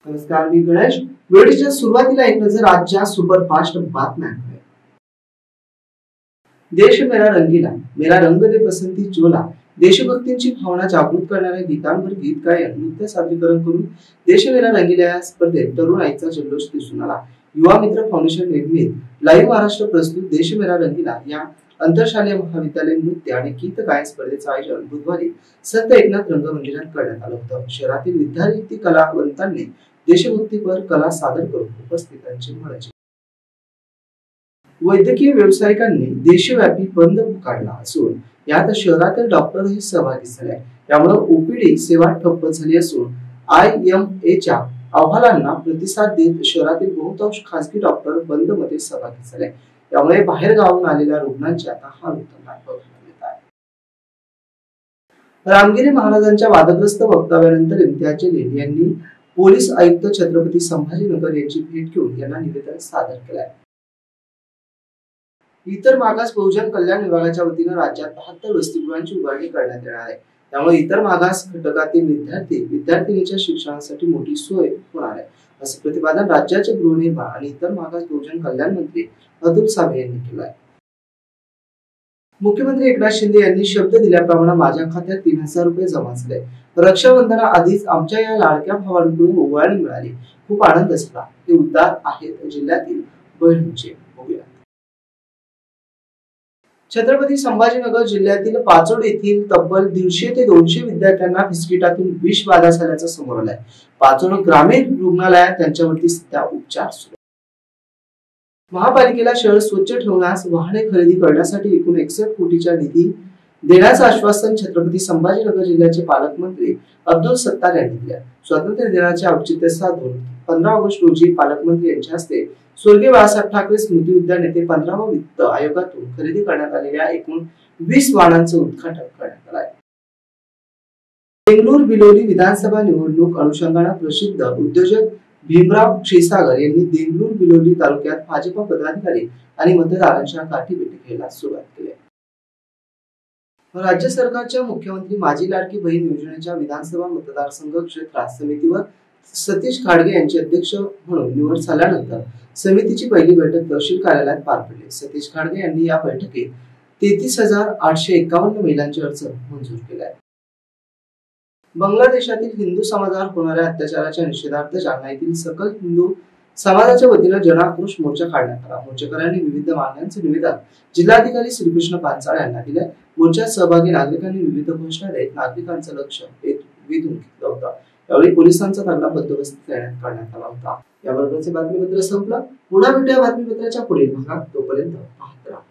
नमस्कार, मी गणेश. वेळेच्या सुरुवातीला एक नजर आजच्या सुपरफास्ट बातम्यांकडे. देश मेरा रंगीला, मेरा रंग दे बसंती चोला. देशभक्तीची भावना जागृत करणाऱ्या गीतांवर गीत गायन, नृत्य सादरीकरण करून देश मेरा रंगीला या स्पर्धेत तरुणाईचा जल्लोष दिसून आला. युवा मित्र फाउंडेशन निर्मित लाईव्ह महाराष्ट्र प्रस्तुत देश मेरा रंगीला या आंतरशालेय महाविद्यालय नृत्य आणि गीत गायन स्पर्धेचं आयोजन बुधवारी संत एकनाथ रंगमंदिरात करण्यात आलं होतं. शहरातील विद्यार्थी कलावंतांनी देशभक्तीपर कला सादर करून उपस्थितांची मन जिंकली. वैद्यकीय व्यावसायिकांनी देशव्यापी बंद पुकारला असून यात शहरातील डॉक्टरही सहभागी झाले. त्यामुळे ओपीडी सेवा ठप्प झाली असून IMAच्या अहवालांना प्रतिसाद देत शहरातील बहुतांश खासगी डॉक्टर बंद मध्ये सहभागी झाले. त्यामुळे बाहेर गावाहून आलेल्या रुग्णांची आता हाल होताना बघण्यात येत आहे. रामगिरी महाराजांच्या वादग्रस्त वक्तव्यानंतर इम्तियाज जलील यांनी पोलीस आयुक्त छत्रपती संभाजीनगर यांची भेट घेऊन यांना निवेदन सादर केले. इतर मागास बहुजन कल्याण विभागाच्या वतीने राज्यात 72 वसतिगृहांची उभारणी करण्यात येणार आहे. त्यामुळे इतर मागास घटकातील विद्यार्थिनीच्या शिक्षणासाठी मोठी सोय होणार आहे, असे प्रतिपादन राज्याचे गृहनिर्माण आणि इतर मागास बहुजन कल्याण मंत्री अतुल सावे यांनी केले आहे. मुख्यमंत्री एकनाथ शिंदे यांनी शब्द दिल्याप्रमाणे माझ्या खात्यात 3000 रुपये जमा झाले. रक्षाबंधना आधीच आमच्या या लाडक्या भावांकडून ओवाळणी मिळाली. खूप आनंद झाला. हे उद्गार आहेत जिल्ह्यातील बहिणींचे. छत्रपती संभाजीनगर जिल्ह्यातील पाचोड येथील तब्बल 150 ते 200 विद्यार्थ्यांना बिस्किटातून विष बाधा झाल्याचं समोर आलंय. पाचोड ग्रामीण रुग्णालयात त्यांच्यावरती सध्या उपचार सुरू. महापालिकेला शहर स्वच्छ ठेवण्यास वाहने खरेदी करण्यासाठी एकूण 61 कोटीचा निधी देण्याचं आश्वासन छत्रपती संभाजीनगर जिल्ह्याचे पालकमंत्री अब्दुल सत्तार यांनी दिले. स्वातंत्र्य दिनाचे औचित्य साधून 15 ऑगस्ट रोजी पालकमंत्री यांच्या हस्ते स्वर्गीय बाळासाहेब ठाकरे स्मृती उद्यान येथे 15व्या वित्त आयोगातून खरेदी करण्यात आलेल्या एकूण 20 वाहनांचं उद्घाटन करण्यात आलं आहे. बेंगळूर बिलोली विधानसभा निवडणूक अनुषंगाने प्रसिद्ध उद्योजक भीमराव क्षीरसागर यांनी बेंगळूर बिलोली तालुक्यात भाजपा पदाधिकारी आणि मतदारांच्या गाठीभेटी घ्यायला सुरुवात केली. राज्य सरकारच्या मुख्यमंत्री माझी लाडकी बहीण योजनेच्या विधानसभा मतदारसंघ क्षेत्रात समितीवर सतीश खाडगे यांचे अध्यक्ष म्हणून निवड झाल्यानंतर समितीची पहिली बैठक तहसील कार्यालयात पार पडली. सतीश खाडगे यांनी या बैठकीत 33,851 महिलांचे अर्ज मंजूर केले. बांगलादेशातील हिंदू समाजावर होणाऱ्या अत्याचाराच्या निषेधार्थ जालना येथील सकल हिंदू समाजाच्या वतीने जनाक्रोश मोर्चा काढण्यात आला. मोर्चेकऱ्यांनी विविध मागण्यांचे निवेदन जिल्हाधिकारी श्रीकृष्ण पानसाळे यांना दिले. मोर्चात सहभागी नागरिकांनी विविध घोषणा देत नागरिकांचं लक्ष वेधून घेतलं होतं. यावेळी पोलिसांचा चांगला बंदोबस्त करण्यात आला होता. याबरोबरचे बातमीपत्र संपलं. पुन्हा भेटूया बातमीपत्राच्या पुढील भागात. तोपर्यंत पाहत राहा.